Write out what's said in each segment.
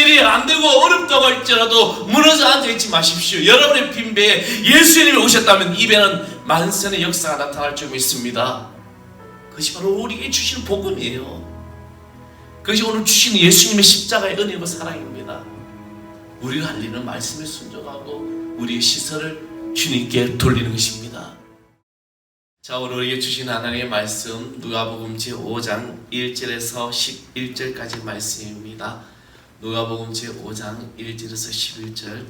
일이 안 되고 어렵다고 할지라도 무너져 앉아있지 마십시오. 여러분의 빈배에 예수님이 오셨다면 이 배는 만선의 역사가 나타날 줄 믿습니다. 그것이 바로 우리에게 주시는 복음이에요. 그것이 오늘 주시는 예수님의 십자가의 은혜와 사랑입니다. 우리가 할 일은 말씀에 순종하고 우리의 시선을 주님께 돌리는 것입니다. 자, 오늘 우리에게 주신 하나님의 말씀 누가복음 제5장 1절에서 11절까지 말씀입니다. 누가복음 제5장 1절에서 11절.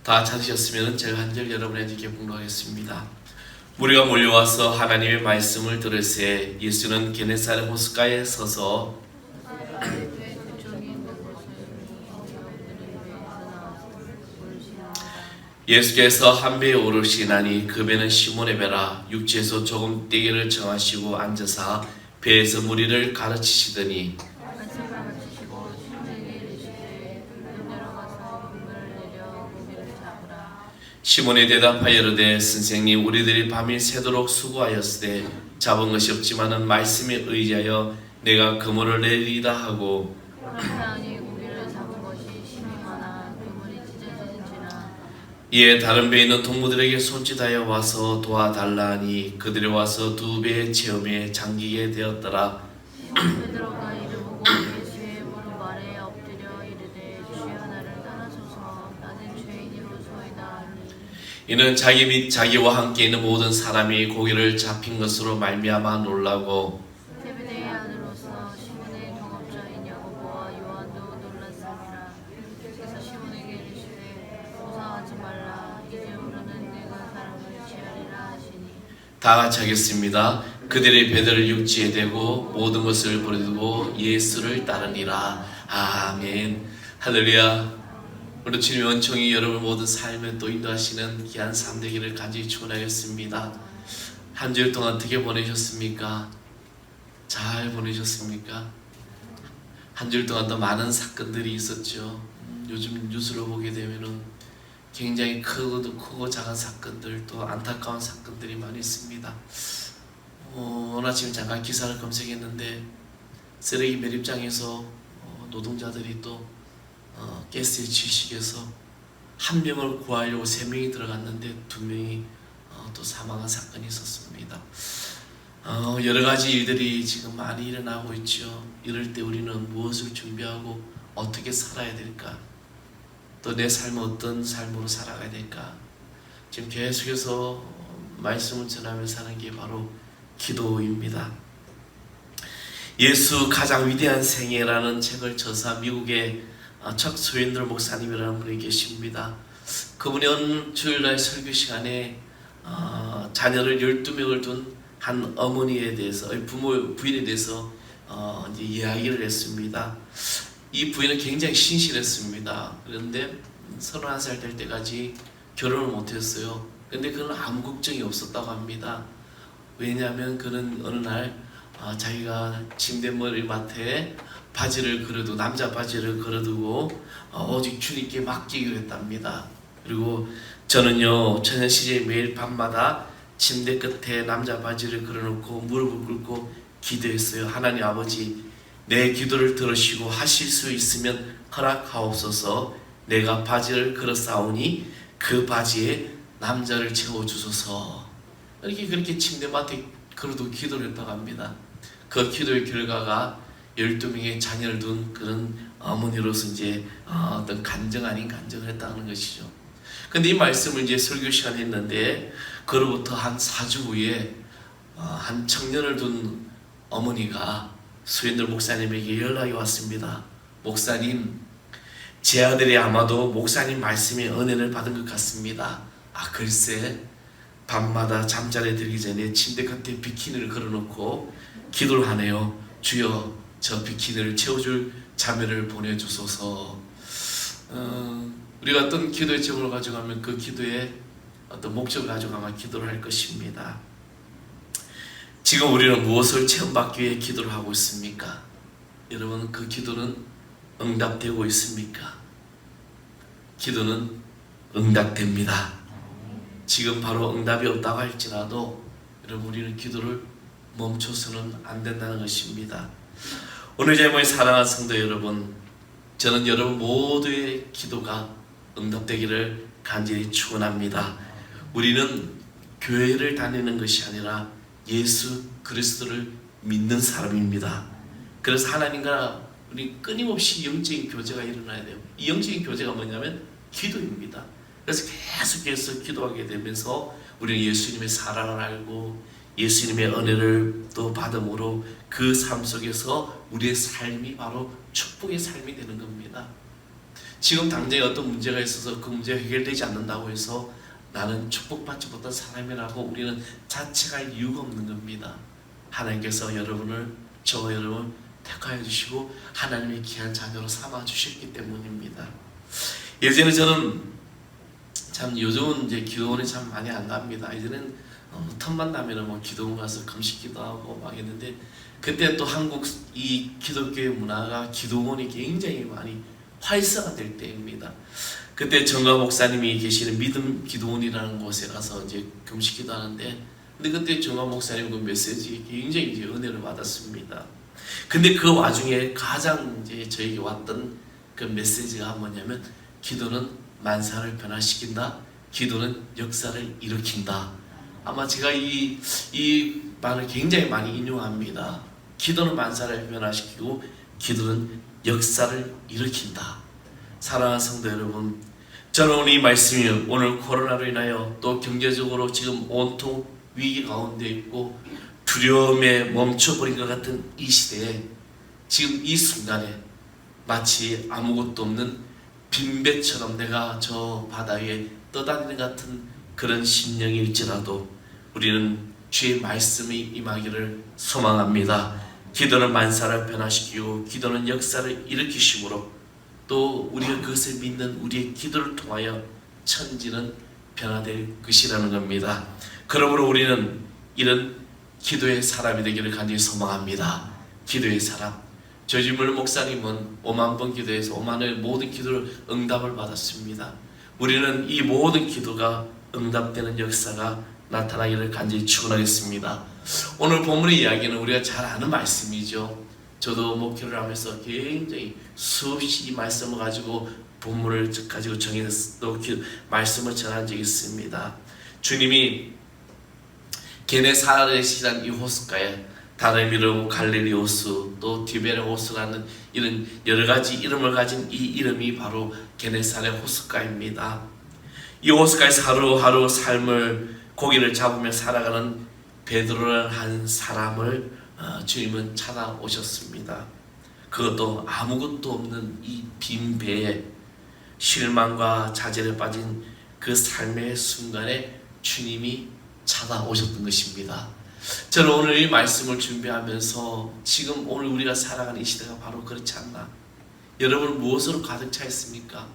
다 찾으셨으면 제가 한 절 여러분에게 봉독하겠습니다. 무리가 몰려와서 하나님의 말씀을 들으세 예수는 게네사렛 호숫가에 서서 예수께서 한 배에 오르시나니 그 배는 시몬의 배라. 육지에서 조금 떼기를 정하시고 앉으사 배에서 무리를 가르치시더니 시몬이 대답하여 이르되 선생님 우리들이 밤일 새도록 수고하였으되 잡은 것이 없지만은 말씀에 의지하여 내가 그물을 내리다 하고 이에 다른 배에 있는 동무들에게 손짓하여 와서 도와달라 하니 그들이 와서 두 배의 체험에 잠기게 되었더라. 이는 자기 및 자기와 함께 있는 모든 사람이 고기를 잡힌 것으로 말미암아 놀라고 제베데의 아들로서 시몬의 동업자인 야고보와 요한도 놀랐습니다. 그래서 시몬에게 이르시되 무사하지 말라. 이제 우리는 내가 사람을 취하리라 하시니 다 같이 하겠습니다. 그들이 배들을 육지에 대고 모든 것을 버리고 예수를 따르니라. 아멘. 할렐루야. 우리 주님의 은총이 여러분 모든 삶에 또 인도하시는 귀한 삶 되기를 간절히 축원하겠습니다. 한 주일 동안 어떻게 보내셨습니까? 잘 보내셨습니까? 한 주일 동안 또 많은 사건들이 있었죠. 요즘 뉴스를 보게 되면은 굉장히 크고 작은 사건들 또 안타까운 사건들이 많이 있습니다. 오늘 아침 잠깐 기사를 검색했는데 쓰레기 매립장에서 노동자들이 또 가스에 질식해서 한 명을 구하려고 3명이 들어갔는데 2명이 또 사망한 사건이 있었습니다. 여러 가지 일들이 지금 많이 일어나고 있죠. 이럴 때 우리는 무엇을 준비하고 어떻게 살아야 될까? 또 내 삶은 어떤 삶으로 살아가야 될까? 지금 계속해서 말씀을 전하며 사는 게 바로 기도입니다. 예수 가장 위대한 생애라는 책을 저자 미국의 척 스윈들 목사님이라는 분이 계십니다. 그분이 어느 주일날 설교 시간에 자녀를 12명을 둔 한 어머니에 대해서 부인에 대해서 이제 이야기를 했습니다. 이 부인은 굉장히 신실했습니다. 그런데 31살 될 때까지 결혼을 못했어요. 근데 그는 아무 걱정이 없었다고 합니다. 왜냐하면 그는 어느 날 자기가 침대 머리맡에 바지를 걸어두고 남자 바지를 걸어두고 오직 주님께 맡기기로 했답니다. 그리고 저는요 저녁 시제 매일 밤마다 침대 끝에 남자 바지를 걸어놓고 무릎을 꿇고 기도했어요. 하나님 아버지 내 기도를 들으시고 하실 수 있으면 허락하옵소서. 내가 바지를 걸어싸우니 그 바지에 남자를 채워주소서. 그렇게 침대맡에 걸어두고 기도를 했다고 합니다. 그 기도의 결과가 12명의 자녀를 둔 그런 어머니로서 이제 어떤 간증 아닌 간증을 했다는 것이죠. 근데 이 말씀을 이제 설교 시간에 했는데 그로부터 한 4주 후에 한 청년을 둔 어머니가 스윈들 목사님에게 연락이 왔습니다. 목사님, 제 아들이 아마도 목사님 말씀에 은혜를 받은 것 같습니다. 글쎄 밤마다 잠자리에 들기 전에 침대 끝에 비키니를 걸어놓고 기도를 하네요. 주여 저 비키니를 채워줄 자매를 보내주소서. 우리가 어떤 기도의 제목을 가져가면 그 기도에 어떤 목적을 가지고 아마 기도를 할 것입니다. 지금 우리는 무엇을 체험받기 위해 기도를 하고 있습니까? 여러분 그 기도는 응답되고 있습니까? 기도는 응답됩니다. 지금 바로 응답이 없다고 할지라도 여러분 우리는 기도를 멈춰서는 안 된다는 것입니다. 오늘 제목의 사랑하는 성도 여러분, 저는 여러분 모두의 기도가 응답되기를 간절히 축원합니다. 우리는 교회를 다니는 것이 아니라 예수 그리스도를 믿는 사람입니다. 그래서 하나님과 우리 끊임없이 영적인 교제가 일어나야 돼요. 이 영적인 교제가 뭐냐면 기도입니다. 그래서 계속해서 기도하게 되면서 우리는 예수님의 사랑을 알고 예수님의 은혜를 또 받음으로 그 삶 속에서 우리의 삶이 바로 축복의 삶이 되는 겁니다. 지금 당장에 어떤 문제가 있어서 그 문제가 해결되지 않는다고 해서 나는 축복받지 못한 사람이라고 우리는 자책할 이유가 없는 겁니다. 하나님께서 여러분을, 저와 여러분 택하여 주시고 하나님의 귀한 자녀로 삼아 주셨기 때문입니다. 예전에 저는 참 요즘은 이제 기도원에 참 많이 안 갑니다. 예전엔 틈만 나면은 뭐 기도원 가서 금식 기도하고 막 했는데, 그때 또 한국 이 기독교의 문화가 기도원이 굉장히 많이 활성화될 때입니다. 그때 정가 목사님이 계시는 믿음 기도원이라는 곳에 가서 이제 금식 기도하는데, 근데 그때 정가 목사님 그 메시지 굉장히 이제 은혜를 받았습니다. 근데 그 와중에 가장 이제 저에게 왔던 그 메시지가 뭐냐면, 기도는 만사를 변화시킨다. 기도는 역사를 일으킨다. 아마 제가 이 말을 굉장히 많이 인용합니다. 기도는 만사를 변화시키고 기도는 역사를 일으킨다. 사랑하는 성도 여러분, 저는 오늘 이 말씀이 오늘 코로나로 인하여 또 경제적으로 지금 온통 위기 가운데 있고 두려움에 멈춰버린 것 같은 이 시대에, 지금 이 순간에 마치 아무것도 없는 빈배처럼 내가 저 바다 위에 떠다니는 같은 그런 심령일지라도 우리는 주의 말씀이 임하기를 소망합니다. 기도는 만사를 변화시키고 기도는 역사를 일으키심으로, 또 우리가 그것을 믿는 우리의 기도를 통하여 천지는 변화될 것이라는 겁니다. 그러므로 우리는 이런 기도의 사람이 되기를 간절히 소망합니다. 기도의 사람. 조지물 목사님은 5만 번 기도해서 5만의 모든 기도를 응답을 받았습니다. 우리는 이 모든 기도가 응답되는 역사가 나타나기를 간절히 축원하겠습니다. 오늘 본문의 이야기는 우리가 잘 아는 말씀이죠. 저도 목회를 하면서 굉장히 수없이 이 말씀을 가지고 본문을 가지고 정해서 말씀을 전한 적이 있습니다. 주님이 게네사렛이라는 이 호숫가에 다른 이름 갈릴리 호수, 또 디베레 호수라는 이런 여러 가지 이름을 가진 이 이름이 바로 게네사렛 호숫가입니다. 이 호숫가에서 하루하루 삶을 고기를 잡으며 살아가는 베드로라는 한 사람을 주님은 찾아오셨습니다. 그것도 아무것도 없는 이 빈 배에 실망과 좌절에 빠진 그 삶의 순간에 주님이 찾아오셨던 것입니다. 저는 오늘 이 말씀을 준비하면서 지금 오늘 우리가 살아가는 이 시대가 바로 그렇지 않나? 여러분 무엇으로 가득 차 있습니까?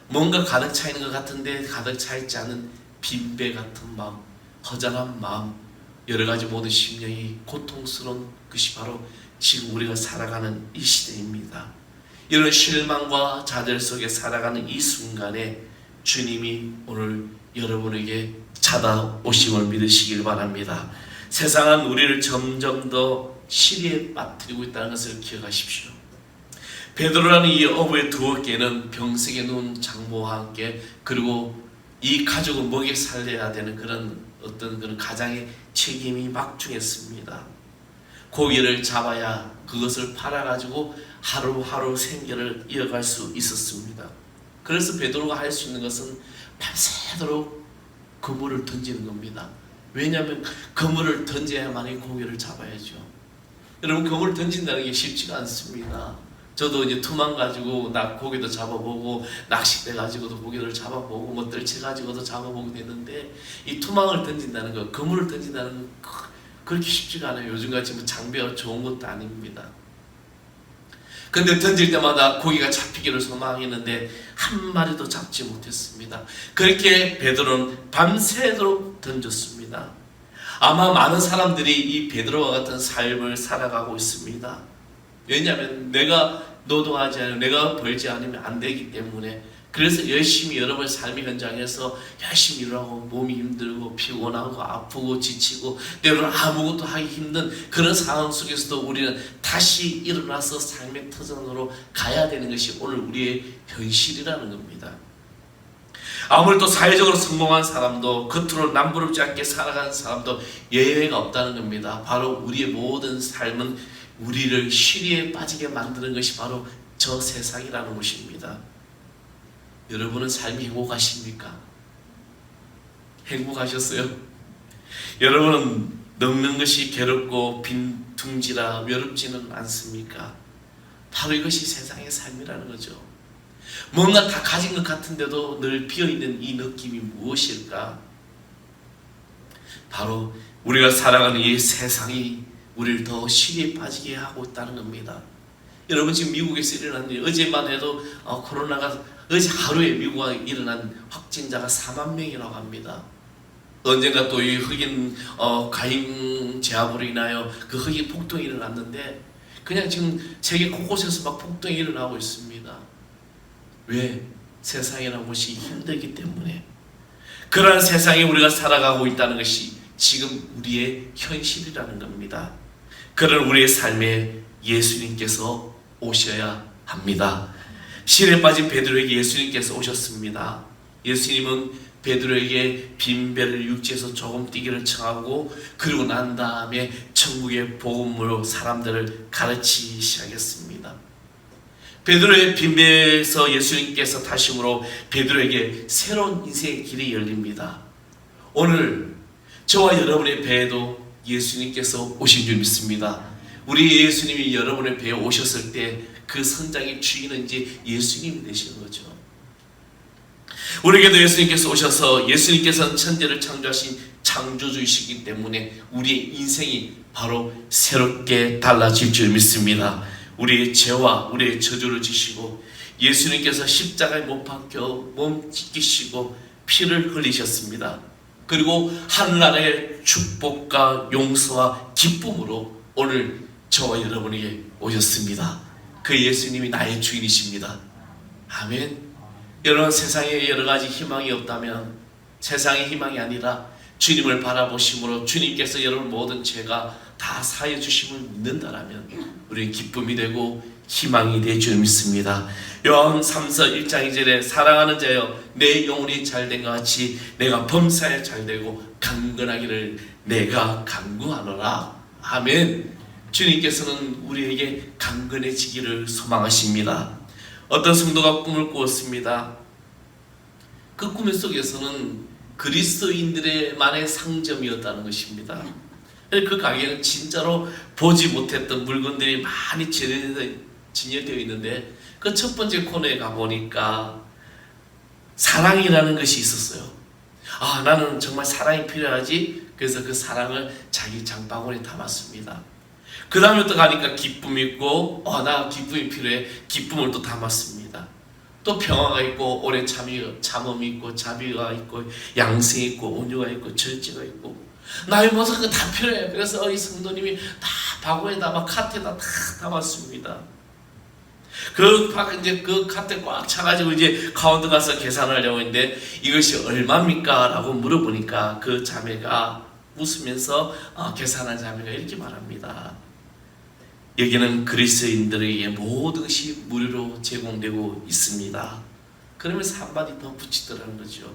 뭔가 가득 차 있는 것 같은데 가득 차 있지 않은 빈배 같은 마음, 허전한 마음, 여러 가지 모든 심령이 고통스러운 것이 바로 지금 우리가 살아가는 이 시대입니다. 이런 실망과 좌절 속에 살아가는 이 순간에 주님이 오늘 여러분에게 찾아오심을 믿으시길 바랍니다. 세상은 우리를 점점 더 시리에 빠뜨리고 있다는 것을 기억하십시오. 베드로라는 이 어부의 두 어깨는 병석에 누운 장모와 함께, 그리고 이 가족을 먹여 살려야 되는 그런 어떤 그런 가장의 책임이 막중했습니다. 고기를 잡아야 그것을 팔아가지고 하루하루 생계를 이어갈 수 있었습니다. 그래서 베드로가 할 수 있는 것은 밤새도록 그물을 던지는 겁니다. 왜냐하면 그물을 던져야만이 고기를 잡아야죠. 여러분, 그물을 던진다는 게 쉽지가 않습니다. 저도 이제 투망 가지고 고기도 잡아보고, 낚싯대 가지고도 고기를 잡아보고, 뭐 뜰채 가지고도 잡아보고 됐는데, 이 투망을 던진다는 거, 그물을 던진다는 거 그렇게 쉽지가 않아요. 요즘같이 뭐 장비가 좋은 것도 아닙니다. 근데 던질 때마다 고기가 잡히기를 소망했는데 한 마리도 잡지 못했습니다. 그렇게 베드로는 밤새도록 던졌습니다. 아마 많은 사람들이 이 베드로와 같은 삶을 살아가고 있습니다. 왜냐하면 내가 노동하지 않으면, 내가 벌지 않으면 안 되기 때문에 그래서 열심히 여러분의 삶의 현장에서 열심히 일하고 몸이 힘들고 피곤하고 아프고 지치고 때로는 아무것도 하기 힘든 그런 상황 속에서도 우리는 다시 일어나서 삶의 터전으로 가야 되는 것이 오늘 우리의 현실이라는 겁니다. 아무리 또 사회적으로 성공한 사람도 겉으로 남부럽지 않게 살아가는 사람도 예외가 없다는 겁니다. 바로 우리의 모든 삶은 우리를 시리에 빠지게 만드는 것이 바로 저 세상이라는 것입니다. 여러분은 삶이 행복하십니까? 행복하셨어요? 여러분은 먹는 것이 괴롭고 빈둥지라 외롭지는 않습니까? 바로 이것이 세상의 삶이라는 거죠. 뭔가 다 가진 것 같은데도 늘 비어있는 이 느낌이 무엇일까? 바로 우리가 살아가는 이 세상이 우리를 더 시리에 빠지게 하고 있다는 겁니다. 여러분 지금 미국에서 일어난 일, 어제만 해도 코로나가 어제 하루에 미국에 일어난 확진자가 4만 명이라고 합니다. 언젠가 또 이 흑인 가임 제압으로 인하여 그 흑인 폭동이 일어났는데 그냥 지금 세계 곳곳에서 막 폭동이 일어나고 있습니다. 왜? 세상이라는 것이 힘들기 때문에. 그러한 세상에 우리가 살아가고 있다는 것이 지금 우리의 현실이라는 겁니다. 그런 우리의 삶에 예수님께서 오셔야 합니다. 시리에 빠진 베드로에게 예수님께서 오셨습니다. 예수님은 베드로에게 빈배를 육지에서 조금 뛰기를 청하고 그리고 난 다음에 천국의 복음으로 사람들을 가르치기 시작했습니다. 베드로의 빈배에서 예수님께서 다시금으로 베드로에게 새로운 인생의 길이 열립니다. 오늘 저와 여러분의 배에도 예수님께서 오신 줄 믿습니다. 우리 예수님이 여러분의 배에 오셨을 때 그 선장의 주인은 이제 예수님이 되시는 거죠. 우리에게도 예수님께서 오셔서 예수님께서는 천지를 창조하신 창조주이시기 때문에 우리의 인생이 바로 새롭게 달라질 줄 믿습니다. 우리의 죄와 우리의 저주를 지시고 예수님께서 십자가에 못 박혀 몸 찢기시고 피를 흘리셨습니다. 그리고 하늘나라의 축복과 용서와 기쁨으로 오늘 저와 여러분에게 오셨습니다. 그 예수님이 나의 주인이십니다. 아멘. 여러분 세상에 여러가지 희망이 없다면 세상의 희망이 아니라 주님을 바라보심으로 주님께서 여러분 모든 죄가 다 사해 주심을 믿는다라면 우리는 기쁨이 되고 희망이 될 줄 믿습니다. 요한 3서 1장 2절에 사랑하는 자여 내 영혼이 잘된 것 같이 내가 범사에 잘되고 강건하기를 내가 간구하노라. 아멘. 주님께서는 우리에게 강건해지기를 소망하십니다. 어떤 성도가 꿈을 꾸었습니다. 그 꿈 속에서는 그리스도인들만의 상점이었다는 것입니다. 그 가게는 진짜로 보지 못했던 물건들이 많이 진열되어 있는데 그 첫 번째 코너에 가보니까 사랑이라는 것이 있었어요. 아, 나는 정말 사랑이 필요하지. 그래서 그 사랑을 자기 장바구니에 담았습니다. 그 다음에 또 가니까 기쁨이 있고 나 기쁨이 필요해. 기쁨을 또 담았습니다. 또 평화가 있고 오래 참음이 있고 자비가 있고 양생이 있고 온유가 있고 절제가 있고 나의 모든 거 다 필요해. 그래서 이 성도님이 다 바구니에다 막 카트에다 다 담았습니다. 그 카트에 꽉 차가지고 이제 카운터 가서 계산하려고 했는데 이것이 얼마입니까? 라고 물어보니까 그 자매가 웃으면서 계산한 자매가 이렇게 말합니다. 여기는 그리스도인들에게 모든 것이 무료로 제공되고 있습니다. 그러면서 한마디 더 붙이더라는 거죠.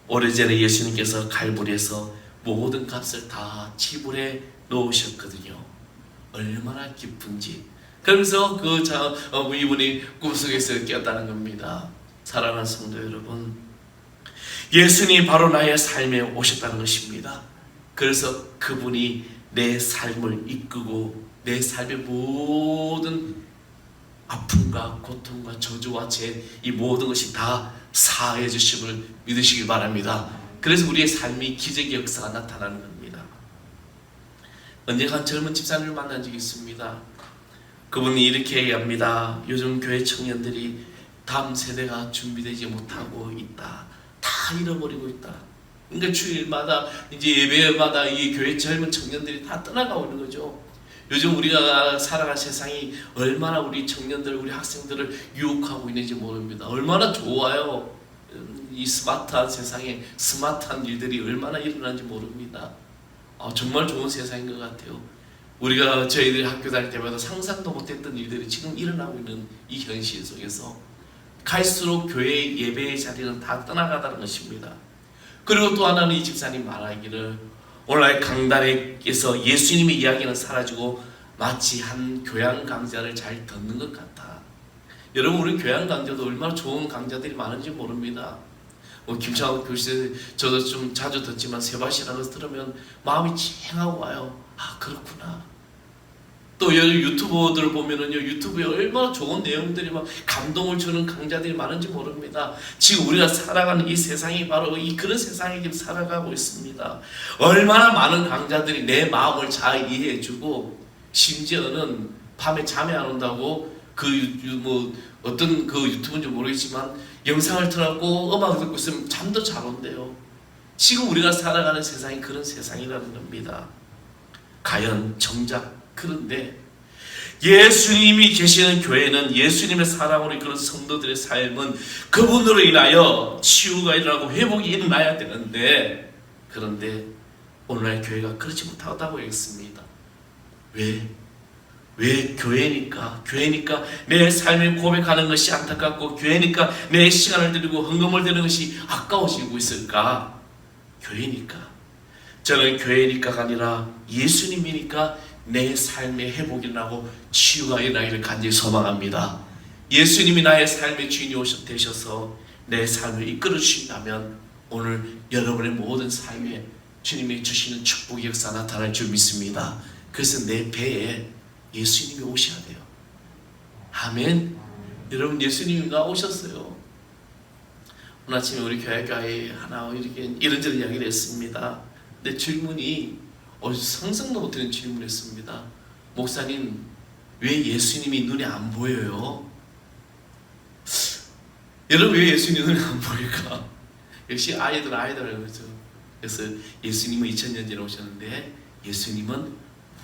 오래전에 예수님께서 갈보리에서 모든 값을 다 지불해 놓으셨거든요. 얼마나 기쁜지. 그러면서 이분이 꿈속에서 깨었다는 겁니다. 사랑하는 성도 여러분, 예수님이 바로 나의 삶에 오셨다는 것입니다. 그래서 그분이 내 삶을 이끄고 내 삶의 모든 아픔과 고통과 저주와 죄, 이 모든 것이 다 사해 주심을 믿으시기 바랍니다. 그래서 우리의 삶이 기적의 역사가 나타나는 겁니다. 언젠가 한 젊은 집사님을 만난 적이 있습니다. 그분이 이렇게 얘기합니다. 요즘 교회 청년들이 다음 세대가 준비되지 못하고 있다. 다 잃어버리고 있다. 그러니까 주일마다 이제 예배마다 이 교회 젊은 청년들이 다 떠나가고 있는 거죠. 요즘 우리가 살아갈 세상이 얼마나 우리 청년들, 우리 학생들을 유혹하고 있는지 모릅니다. 얼마나 좋아요. 이 스마트한 세상에 스마트한 일들이 얼마나 일어나는지 모릅니다. 정말 좋은 세상인 것 같아요. 우리가 저희들이 학교 다닐 때마다 상상도 못했던 일들이 지금 일어나고 있는 이 현실 속에서 갈수록 교회 예배의 자리는 다 떠나가다는 것입니다. 그리고 또 하나는 이 집사님 말하기를 오늘 강단에서 예수님의 이야기는 사라지고 마치 한 교양 강좌를 잘 듣는 것 같아. 여러분, 우리 교양 강좌도 얼마나 좋은 강좌들이 많은지 모릅니다. 김창욱 교수, 저도 좀 자주 듣지만 세바시라는 것을 들으면 마음이 찡하고 와요. 그렇구나. 또 유튜버들 보면은요, 유튜브에 얼마나 좋은 내용들이 막 감동을 주는 강좌들이 많은지 모릅니다. 지금 우리가 살아가는 이 세상이 바로 그런 세상에 지금 살아가고 있습니다. 얼마나 많은 강좌들이 내 마음을 잘 이해해주고, 심지어는 밤에 잠이 안 온다고 어떤 그 유튜브인지 모르겠지만 영상을 틀어놓고 음악을 듣고 있으면 잠도 잘 온대요. 지금 우리가 살아가는 세상이 그런 세상이라는 겁니다. 과연 정작 그런데 예수님이 계시는 교회는 예수님의 사랑으로 이끄는 성도들의 삶은 그분으로 인하여 치유가 일어나고 회복이 일어나야 되는데, 그런데 오늘날 교회가 그렇지 못하다고 했습니다. 왜 교회니까 내 삶을 고백하는 것이 안타깝고, 교회니까 내 시간을 드리고 헌금을 드리는 것이 아까워지고 있을까? 교회니까. 저는 교회니까가 아니라 예수님이니까 내 삶의 회복이 일어나고 치유가 일어나기를 간절히 소망합니다. 예수님이 나의 삶의 주인이 되셔서 내 삶을 이끌어 주신다면 오늘 여러분의 모든 삶에 주님이 주시는 축복의 역사 나타날 줄 믿습니다. 그래서 내 배에 예수님이 오셔야 돼요. 아멘. 여러분, 예수님이 오셨어요. 오늘 아침에 우리 교회에 하나 이렇게 이런저런 이야기를 했습니다. 근데 질문이 상상도 못하는 질문을 했습니다. 목사님, 왜 예수님이 눈에 안 보여요? 여러분, 왜 예수님이 눈에 안 보일까? 역시 아이들 그렇죠. 그래서 예수님은 2000년 전에 오셨는데 예수님은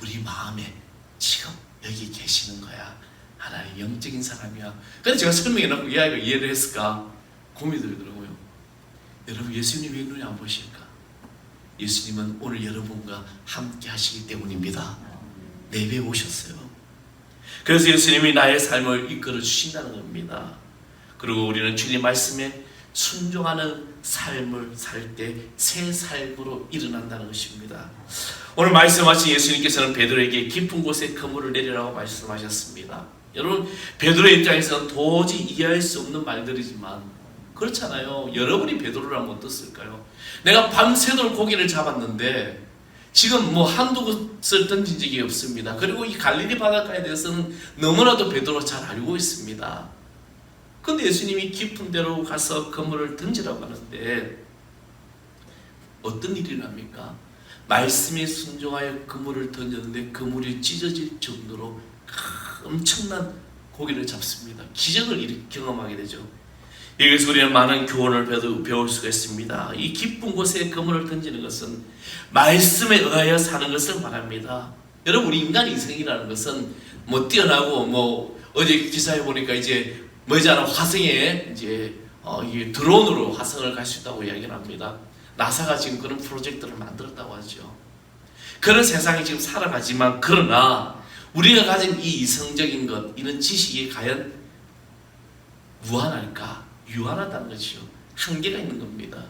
우리 마음에 지금 여기 계시는 거야. 하나님 영적인 사람이야. 근데 제가 설명해놓고 이 아이가 이해를 했을까 고민이 들더라고요. 여러분, 예수님이 왜 눈에 안 보실까? 예수님은 오늘 여러분과 함께 하시기 때문입니다. 내 배에 오셨어요. 그래서 예수님이 나의 삶을 이끌어 주신다는 겁니다. 그리고 우리는 주님 말씀에 순종하는 삶을 살 때 새 삶으로 일어난다는 것입니다. 오늘 말씀하신 예수님께서는 베드로에게 깊은 곳에 그물을 내리라고 말씀하셨습니다. 여러분, 베드로의 입장에서는 도저히 이해할 수 없는 말들이지만 그렇잖아요. 여러분이 베드로라면 어떻을까요? 내가 밤새도록 고기를 잡았는데 지금 한두 곳을 던진 적이 없습니다. 그리고 이 갈릴리 바닷가에 대해서는 너무나도 베드로가 잘 알고 있습니다. 근데 예수님이 깊은 데로 가서 그물을 던지라고 하는데 어떤 일이 일어납니까? 말씀에 순종하여 그물을 던졌는데 그물이 찢어질 정도로 엄청난 고기를 잡습니다. 기적을 경험하게 되죠. 여기서 우리는 많은 교훈을 배울 수가 있습니다. 이 깊은 곳에 그물을 던지는 것은 말씀에 의하여 사는 것을 말합니다. 여러분, 우리 인간 인생이라는 것은 뛰어나고 어제 기사에 보니까 이제 머지않아 화성에 이제 드론으로 화성을 갈 수 있다고 이야기를 합니다. 나사가 지금 그런 프로젝트를 만들었다고 하죠. 그런 세상이 지금 살아가지만 그러나 우리가 가진 이 이성적인 것, 이런 지식이 과연 무한할까? 유한하다는 것이요. 한계가 있는 겁니다.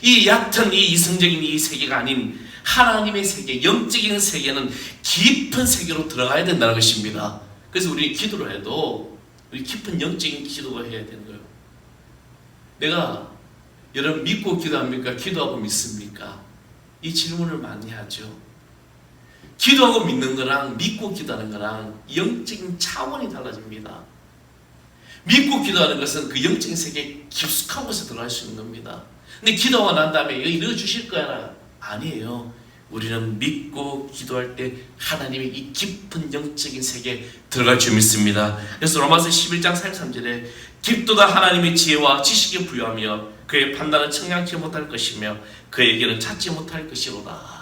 이 얕은 이 이성적인 이 세계가 아닌 하나님의 세계, 영적인 세계는 깊은 세계로 들어가야 된다는 것입니다. 그래서 우리 기도를 해도 우리 깊은 영적인 기도가 해야 되는 거예요. 내가 여러분 믿고 기도합니까? 기도하고 믿습니까? 이 질문을 많이 하죠. 기도하고 믿는 거랑 믿고 기도하는 거랑 영적인 차원이 달라집니다. 믿고 기도하는 것은 그 영적인 세계에 깊숙한 곳에 들어갈 수 있는 겁니다. 근데 기도가 난 다음에 여기 넣어주실 거야? 아니에요. 우리는 믿고 기도할 때 하나님의 이 깊은 영적인 세계에 들어갈 줄 믿습니다. 그래서 로마서 11장 33절에 깊도다 하나님의 지혜와 지식에 부여하며 그의 판단은 청량치 못할 것이며 그에게는 찾지 못할 것이로다.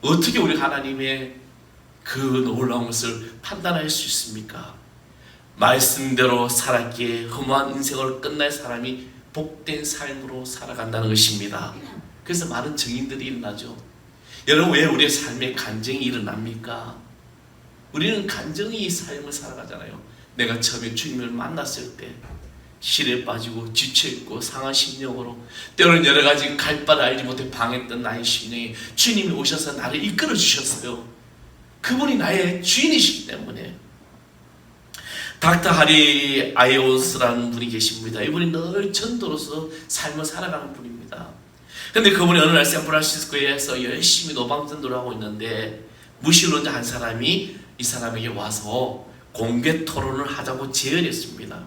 어떻게 우리 하나님의 그 놀라운 것을 판단할 수 있습니까? 말씀대로 살았기에 허무한 인생을 끝날 사람이 복된 삶으로 살아간다는 것입니다. 그래서 많은 증인들이 일어나죠. 여러분, 왜 우리의 삶에 간증이 일어납니까? 우리는 간증이 삶을 살아가잖아요. 내가 처음에 주님을 만났을 때 실에 빠지고 지쳐있고 상한 심령으로, 때로는 여러 가지 갈 바를 알지 못해 방했던 나의 심령이 주님이 오셔서 나를 이끌어 주셨어요. 그분이 나의 주인이시기 때문에. 닥터 하리 아이온스라는 분이 계십니다. 이분이 늘 전도로서 삶을 살아가는 분입니다. 근데 그분이 어느 날 샌프란시스코에서 열심히 노방전도를 하고 있는데 무신론자 한 사람이 이 사람에게 와서 공개 토론을 하자고 제안했습니다.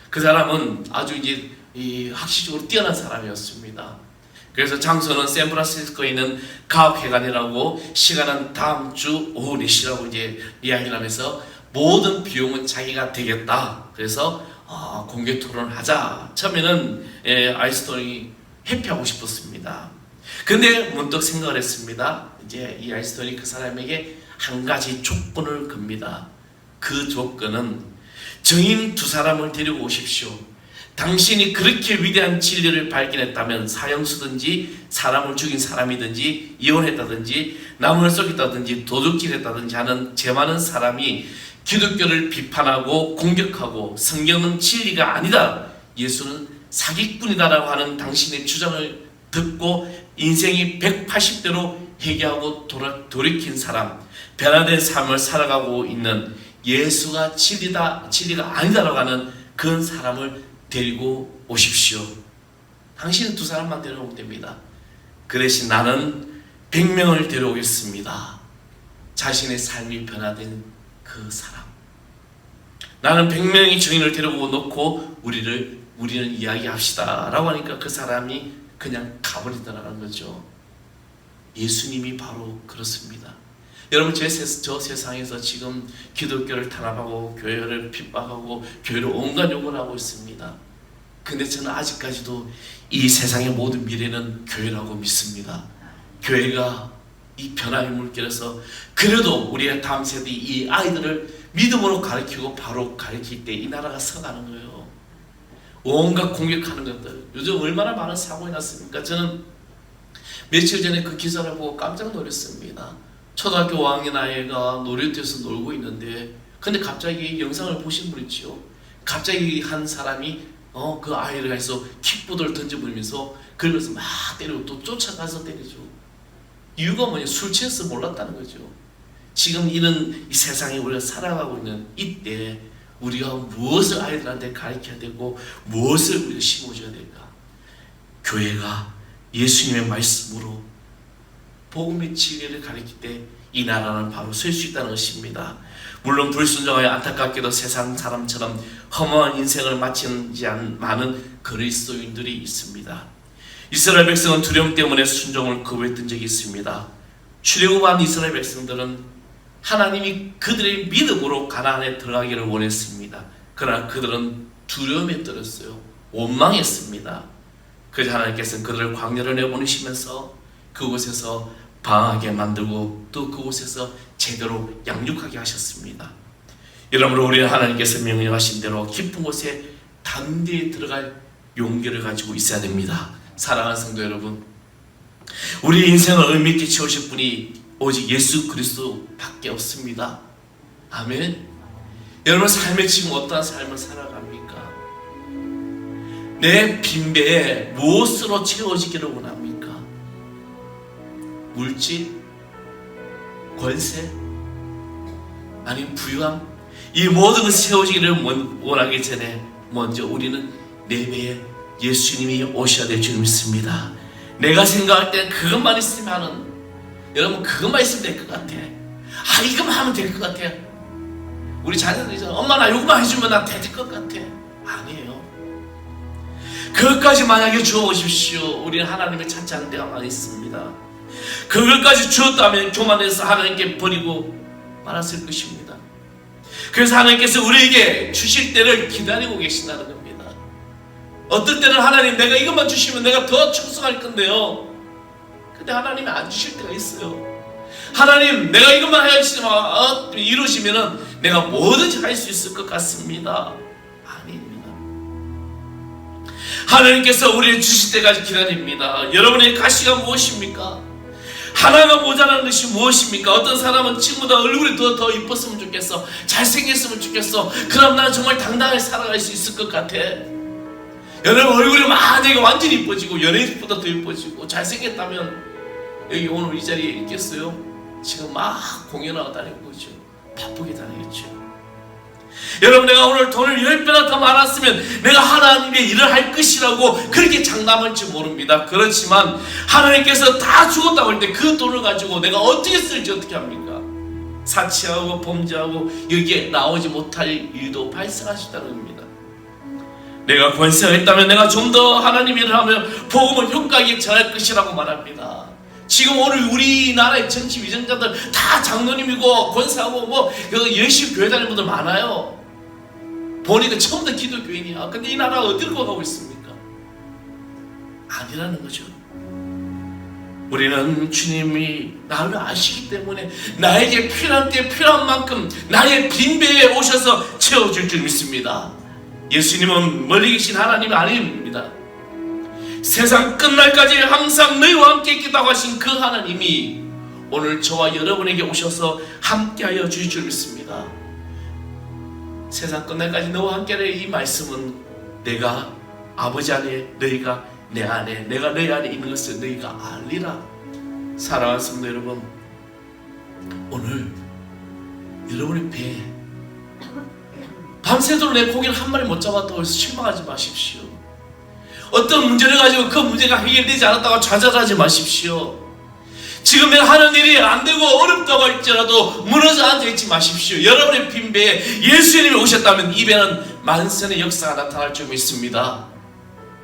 그 사람은 아주 이제 학식적으로 뛰어난 사람이었습니다. 그래서 장소는 샌프란시스코에 있는 과학회관이라고, 시간은 다음 주 오후 4시라고 이제 이야기를 하면서 모든 비용은 자기가 되겠다. 그래서 공개 토론을 하자. 처음에는 아인슈타인이 회피하고 싶었습니다. 근데 문득 생각을 했습니다. 이제 이 아인슈타인이 그 사람에게 한 가지 조건을 겁니다. 그 조건은 증인 2사람을 데리고 오십시오. 당신이 그렇게 위대한 진리를 발견했다면 사형수든지 사람을 죽인 사람이든지 이혼했다든지 나무를 썩였다든지 도둑질했다든지 하는 죄 많은 사람이 기독교를 비판하고 공격하고 성경은 진리가 아니다, 예수는 사기꾼이다라고 하는 당신의 주장을 듣고 인생이 180대로 회개하고 돌이킨 사람, 변화된 삶을 살아가고 있는, 예수가 진리가 아니다라고 하는 그런 사람을 데리고 오십시오. 당신은 2사람만 데려오면 됩니다. 그 대신 나는 100명을 데려오겠습니다. 자신의 삶이 변화된 그 사람. 나는 100명의 증인을 데리고 놓고 우리는 이야기합시다 라고 하니까 그 사람이 그냥 가버리더라는 거죠. 예수님이 바로 그렇습니다. 여러분, 저 세상에서 지금 기독교를 탄압하고 교회를 핍박하고 교회를 온갖 욕을 하고 있습니다. 근데 저는 아직까지도 이 세상의 모든 미래는 교회라고 믿습니다. 교회가 이 변화의 물결에서 그래도 우리의 다음 세대 이 아이들을 믿음으로 가르치고 바로 가르칠 때 이 나라가 서가는 거예요. 온갖 공격하는 것들, 요즘 얼마나 많은 사고가 났습니까? 저는 며칠 전에 그 기사를 보고 깜짝 놀랐습니다. 초등학교 5학년 아이가 놀이터에서 놀고 있는데, 근데 갑자기 영상을 보신 분 있죠? 갑자기 한 사람이 그 아이를 해서 킥보드를 던져버리면서 그러면서 막 때리고 또 쫓아가서 때리죠. 이유가 뭐냐? 술 취해서 몰랐다는 거죠. 지금 이런 이 세상에 우리가 살아가고 있는 이때 우리가 무엇을 아이들한테 가르쳐야 되고 무엇을 우리가 심어줘야 될까? 교회가 예수님의 말씀으로 복음의 진리를 가르칠 때 이 나라는 바로 설 수 있다는 것입니다. 물론 불순종하여 안타깝게도 세상 사람처럼 허무한 인생을 마치지 않은 많은 그리스도인들이 있습니다. 이스라엘 백성은 두려움 때문에 순종을 거부했던 적이 있습니다. 출애굽한 이스라엘 백성들은 하나님이 그들의 믿음으로 가나안에 들어가기를 원했습니다. 그러나 그들은 두려움에 떨었어요. 원망했습니다. 그래서 하나님께서는 그들을 광야를 내보내시면서 그곳에서 방황하게 만들고 또 그곳에서 제대로 양육하게 하셨습니다. 여러분, 우리는 하나님께서 명령하신 대로 깊은 곳에 담대히 들어갈 용기를 가지고 있어야 됩니다. 사랑하는 성도 여러분, 우리 인생을 의미 있게 채우실 분이 오직 예수 그리스도밖에 없습니다. 아멘. 여러분, 삶에 지금 어떠한 삶을 살아갑니까? 내 빈배에 무엇으로 채워지기를 원합니까? 물질? 권세? 아니면 부유함? 이 모든 것이 채워지기를 원하기 전에 먼저 우리는 내 배에 예수님이 오셔야 될 줄 믿습니다. 내가 생각할 때 그것만 있으면은, 여러분, 그것만 있으면 될 것 같아. 이것만 하면 될 것 같아. 우리 자녀들이 엄마 나 이것만 해주면 나 될 것 같아. 아니에요. 그것까지 만약에 주어오십시오. 우리는 하나님의 찾지 않는 데가 많이 있습니다. 그것까지 주었다면 교만해서 하나님께 버리고 말았을 것입니다. 그래서 하나님께서 우리에게 주실 때를 기다리고 계신다는 겁니다. 어떨 때는 하나님, 내가 이것만 주시면 내가 더 충성할 건데요. 근데 하나님이 안 주실 때가 있어요. 하나님, 내가 이것만 이루시면은 내가 뭐든지 할 수 있을 것 같습니다. 아닙니다. 하나님께서 우리를 주실 때까지 기다립니다. 여러분의 가시가 무엇입니까? 하나가 모자라는 것이 무엇입니까? 어떤 사람은 지금보다 얼굴이 더 이뻤으면 좋겠어, 잘생겼으면 좋겠어, 그럼 나는 정말 당당하게 살아갈 수 있을 것 같아. 여러분, 얼굴이 만약에 완전히 이뻐지고 연예인보다 더 이뻐지고 잘생겼다면 여기 오늘 이 자리에 있겠어요? 지금 막 공연하고 다니는 거죠. 바쁘게 다니겠죠. 여러분, 내가 오늘 돈을 10배나 더 많았으면 내가 하나님의 일을 할 것이라고 그렇게 장담할지 모릅니다. 그렇지만 하나님께서 다 주었다고 할 때 그 돈을 가지고 내가 어떻게 쓸지 어떻게 합니까? 사치하고 범죄하고 여기에 나오지 못할 일도 발생할 수 있다는 겁니다. 내가 권세가 있다면 내가 좀 더 하나님 일을 하면 복음을 효과 있게 전할 것이라고 말합니다. 지금 오늘 우리나라의 정치 위정자들 다 장로님이고 권사하고 뭐 열심히 교회 다니는 분들 많아요. 보니까 처음부터 기독교인이야. 근데 이 나라 어디로 가고 있습니까? 아니라는 거죠. 우리는 주님이 나를 아시기 때문에 나에게 필요한 때 필요한 만큼 나의 빈배에 오셔서 채워줄 줄 믿습니다. 예수님은 멀리 계신 하나님이 아닙니다. 세상 끝날까지 항상 너희와 함께 있겠다고 하신 그 하나님이 오늘 저와 여러분에게 오셔서 함께하여 주실 줄 믿습니다. 세상 끝날까지 너와 함께하는 이 말씀은 내가 아버지 안에, 너희가 내 안에, 내가 너희 안에 있는 것을 너희가 알리라. 사랑하는 성도 여러분, 오늘 여러분의 배에 밤새도록 내 고기를 한 마리 못 잡았다고 해서 실망하지 마십시오. 어떤 문제를 가지고 그 문제가 해결되지 않았다고 좌절하지 마십시오. 지금 내가 하는 일이 안 되고 어렵다고 할지라도 무너져 앉아있지 마십시오. 여러분의 빈배에 예수님이 오셨다면 이 배는 만선의 역사가 나타날 줄 믿습니다.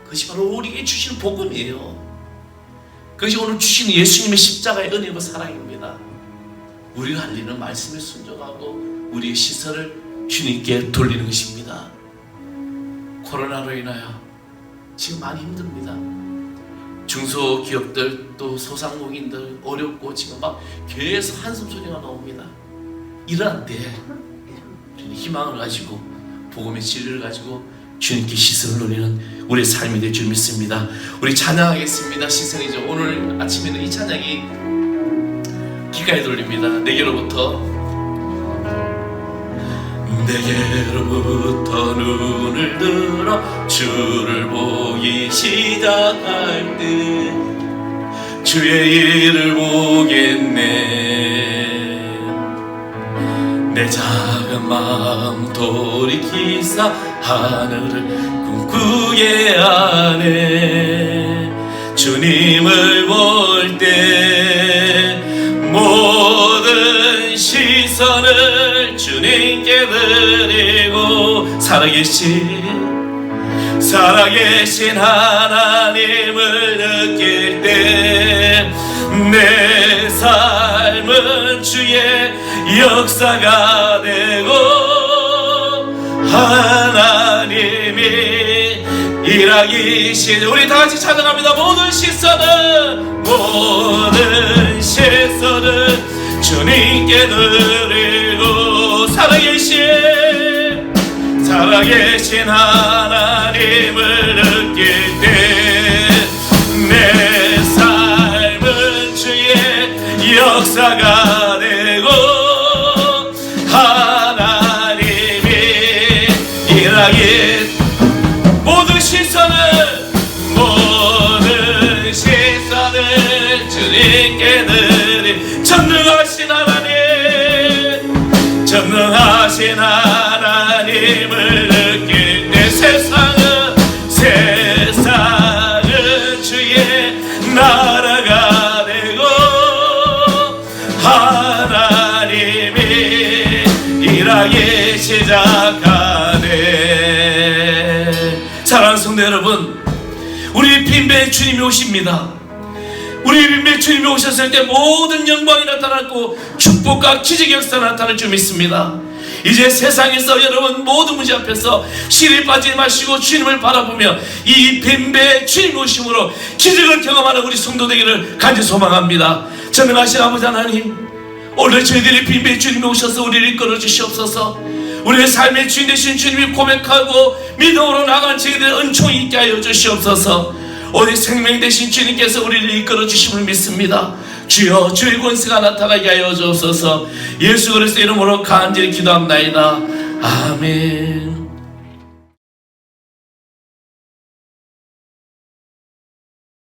그것이 바로 우리에게 주시는 복음이에요. 그것이 오늘 주시는 예수님의 십자가의 은혜고 사랑입니다. 우리가 할 일은 말씀에 순종하고 우리의 시선을 주님께 돌리는 것입니다. 코로나로 인하여 지금 많이 힘듭니다. 중소기업들 또 소상공인들 어렵고 지금 막 교회에서 한숨소리가 나옵니다. 이러한 때에 희망을 가지고 복음의 진리를 가지고 주님께 시선을 돌리는 우리의 삶이 될 줄 믿습니다. 우리 찬양하겠습니다. 시선이죠. 오늘 아침에는 이 찬양이 기가에 돌립니다. 내게로부터 눈을 들어 주를 보기 시작할 때 주의 일을 보겠네. 내 작은 마음 돌이키사 하늘을 꿈꾸게 하네. 주님을 볼 때 모든 시선을 주님께 드리고 살아계신 하나님을 느낄 때 내 삶은 주의 역사가 되고 하나님이 일하기 시작. 우리 다같이 찬양합니다. 모든 시선은 주님께 드리고 살아계신 하나님을 느낄 때 내 삶은 주의 역사가 되고 하나님이 일하기 모든 시선을 주님께 드리 전능하신 하나님을 느낄 때 세상은 주의 나라가 되고 하나님이 일하기 시작하네. 사랑하는 성도 여러분, 우리 빈배에 주님이 오십니다. 우리 빈배에 주님이 오셨을 때 모든 영광이 나타났고 축복과 기적의 역사가 나타날 줄 믿습니다. 이제 세상에서 여러분 모든 문제 앞에서 시리 빠지지 마시고 주님을 바라보며 이 빈배에 주님 오심으로 기적을 경험하는 우리 성도 되기를 간절히 소망합니다. 전능하신 아버지 하나님, 오늘 저희들의 빈배 주님이 오셔서 우리를 이끌어 주시옵소서. 우리의 삶의 주인 되신 주님이 고백하고 믿음으로 나간 저희들의 은총이 있게 하여 주시옵소서. 우리 생명 되신 주님께서 우리를 이끌어 주심을 믿습니다. 주여 주의 권세가 나타나게 하여 주옵소서. 예수 그리스도 이름으로 간절히 기도합나이다. 아멘.